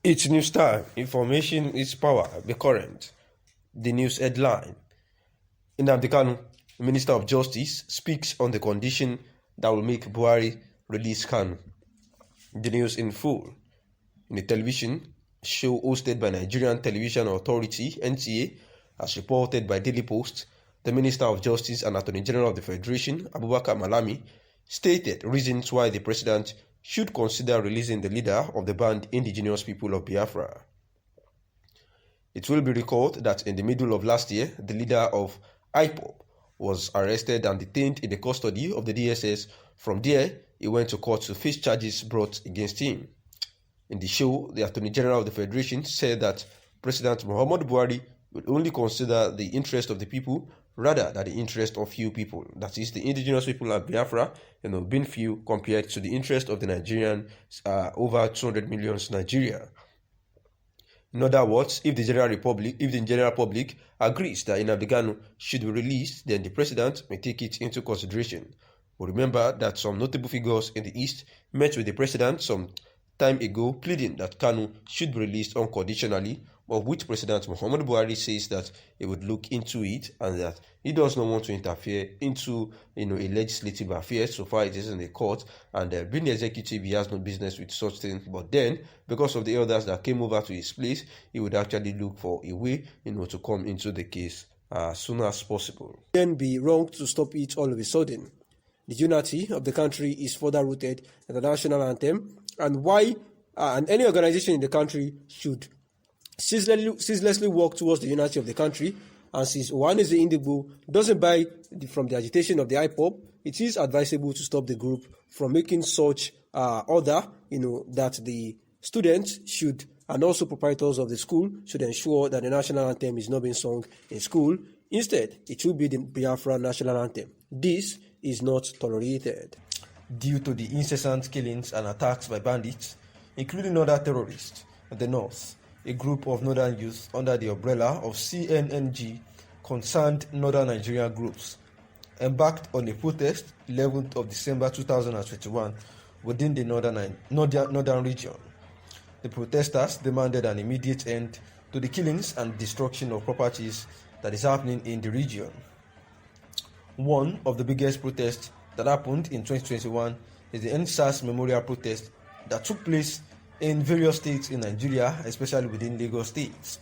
It's news time. Information is power. Be current. The news headline. Kanu, Minister of Justice, speaks on the condition that will make Buhari release Kanu. The news in full. In a television show hosted by Nigerian Television Authority (NTA), as reported by Daily Post, the Minister of Justice and Attorney General of the Federation, Abubakar Malami, stated reasons why the president should consider releasing the leader of the banned indigenous people of Biafra. It will be recalled that in the middle of last year, the leader of IPOB was arrested and detained in the custody of the DSS. From there, he went to court to face charges brought against him. In the show, the Attorney General of the Federation said that President Muhammadu Buhari would only consider the interest of the people rather than the interest of few people. That is, the indigenous people of Biafra, being few compared to the interest of the Nigerian over 200 million Nigeria. In other words, if the general public agrees that Nnamdi Kanu should be released, then the president may take it into consideration. But remember that some notable figures in the East met with the president some time ago pleading that Kanu should be released unconditionally, of which President Muhammadu Buhari says that he would look into it and that he does not want to interfere into a legislative affair. So far it is in the court, and being the executive, he has no business with such things. But then, because of the elders that came over to his place, he would actually look for a way to come into the case as soon as possible. Then be wrong to stop it all of a sudden. The unity of the country is further rooted in the national anthem, and any organization in the country should ceaselessly work towards the unity of the country. And since Ohaneze Indigbo doesn't buy from the agitation of the IPOB, it is advisable to stop the group from making such order, that the students should, and also proprietors of the school, should ensure that the national anthem is not being sung in school. Instead, it should be the Biafra national anthem. This is not tolerated. Due to the incessant killings and attacks by bandits, including other terrorists in the north, a group of northern youth under the umbrella of CNNG, Concerned Northern Nigerian Groups, embarked on a protest 11th of December 2021 within the northern region. The protesters demanded an immediate end to the killings and destruction of properties that is happening in the region. One of the biggest protests that happened in 2021 is the NSAS Memorial Protest that took place in various states in Nigeria, especially within Lagos State.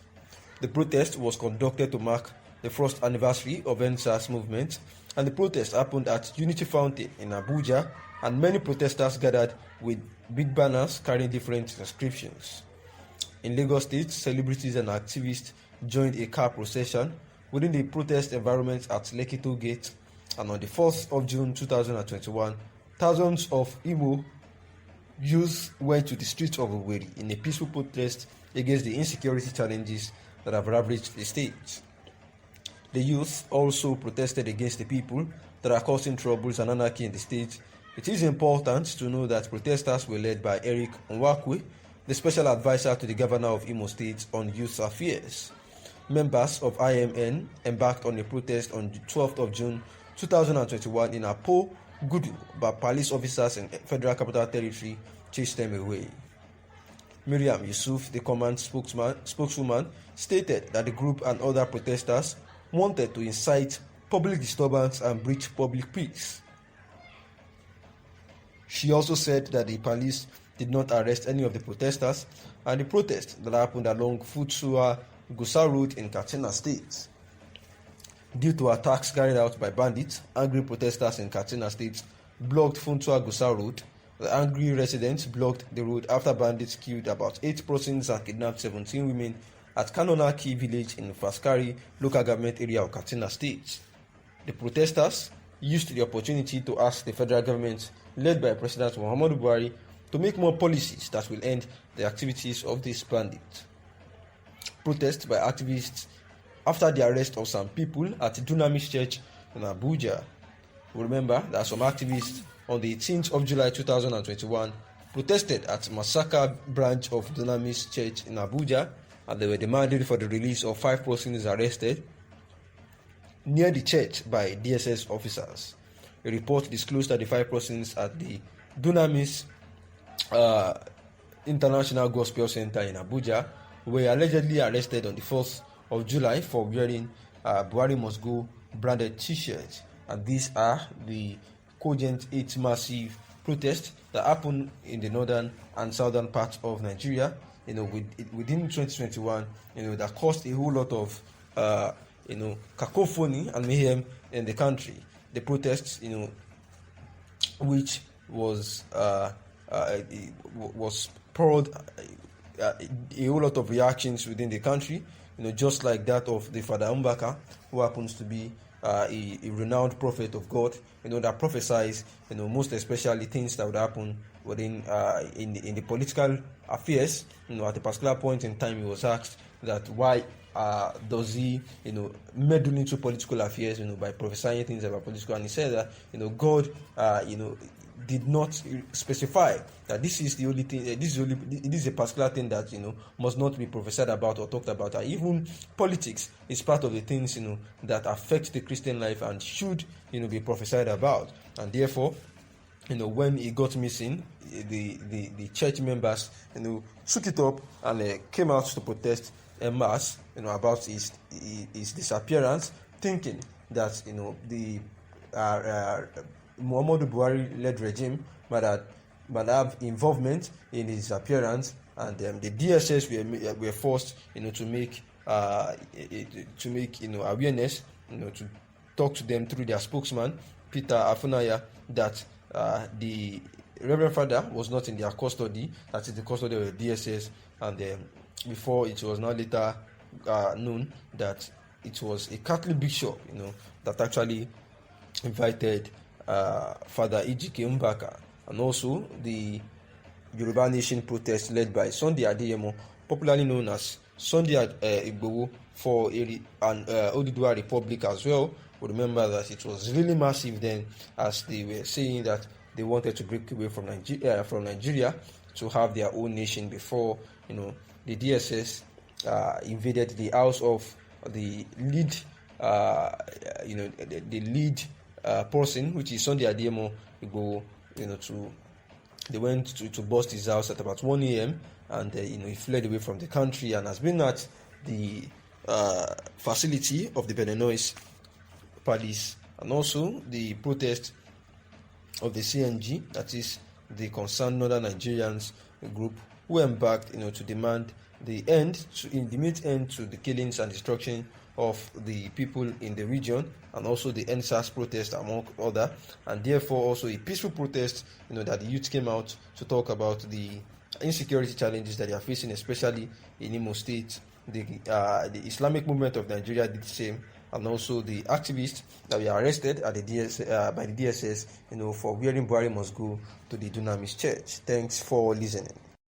The protest was conducted to mark the first anniversary of NSAS movement, and the protest happened at Unity Fountain in Abuja, and many protesters gathered with big banners carrying different inscriptions. In Lagos State, celebrities and activists joined a car procession within the protest environment at Lekki Toll Gate, and on the 4th of June 2021, thousands of Igbo youth went to the streets of Owerri in a peaceful protest against the insecurity challenges that have ravaged the state. The youth also protested against the people that are causing troubles and anarchy in the state. It is important to know that protesters were led by Eric Nwakwe, the special advisor to the governor of Imo State on youth affairs. Members of IMN embarked on a protest on the 12th of June 2021 in Apo Gudu, but police officers in Federal Capital Territory chased them away. Miriam Yusuf, the command spokeswoman, stated that the group and other protesters wanted to incite public disturbance and breach public peace. She also said that the police did not arrest any of the protesters, and the protest that happened along Futsua Gusa Road in Katsina State. Due to attacks carried out by bandits, angry protesters in Katsina State blocked Funtua Gusa Road. The angry residents blocked the road after bandits killed about 8 persons and kidnapped 17 women at Kanonaki village in Faskari local government area of Katsina State. The protesters used the opportunity to ask the federal government, led by President Muhammadu Buhari, to make more policies that will end the activities of these bandits. Protests by activists after the arrest of some people at Dunamis Church in Abuja. Remember that some activists on the 18th of July 2021 protested at Masaka branch of Dunamis Church in Abuja, and they were demanding for the release of 5 persons arrested near the church by DSS officers. A report disclosed that the 5 persons at the Dunamis International Gospel Center in Abuja were allegedly arrested on the 1st of July for wearing Buhari Must Go branded t-shirts. And these are the cogent 8 massive protests that happened in the northern and southern parts of Nigeria, within 2021, that caused a whole lot of, cacophony and mayhem in the country. The protests, which was spurred a whole lot of reactions within the country, just like that of the Father Mbaka, who happens to be a renowned prophet of God, that prophesies, most especially things that would happen within in the political affairs. At a particular point in time, he was asked that why does he, meddle into political affairs, by prophesying things about political, and he said that, God, did not specify that this is the only thing, this is a particular thing that must not be prophesied about or talked about. Even politics is part of the things that affect the Christian life and should be prophesied about. And therefore, when he got missing, the church members took it up and came out to protest en masse about his disappearance, thinking that the Muhammadu Buhari-led regime might have involvement in his appearance, and the DSS were forced, to make awareness, to talk to them through their spokesman, Peter Afunaya, that the Reverend Father was not in their custody, that is the custody of the DSS, and before it was now later known that it was a Catholic bishop, that actually invited Father Ejike Mbaka, and also the Yoruba Nation protest led by Sunday Adeyemo, popularly known as Sunday Igboho, for an Oduduwa Republic as well. We remember that it was really massive then, as they were saying that they wanted to break away from Nigeria to have their own nation before the DSS invaded the house of the lead person, which is Sunday Adeyemo Igboho. They went to bust his house at about 1 a.m. and he fled away from the country and has been at the facility of the Benin police, and also the protest of the CNG, that is the Concerned Northern Nigerians group, who embarked to demand the immediate end to the killings and destruction of the people in the region, and also the NSAS protest, among other, and therefore also a peaceful protest that the youth came out to talk about the insecurity challenges that they are facing, especially in Imo State. The Islamic movement of Nigeria did the same, and also the activists that were arrested at by the DSS for wearing Buhari Must Go to the Dunamis Church. Thanks for listening.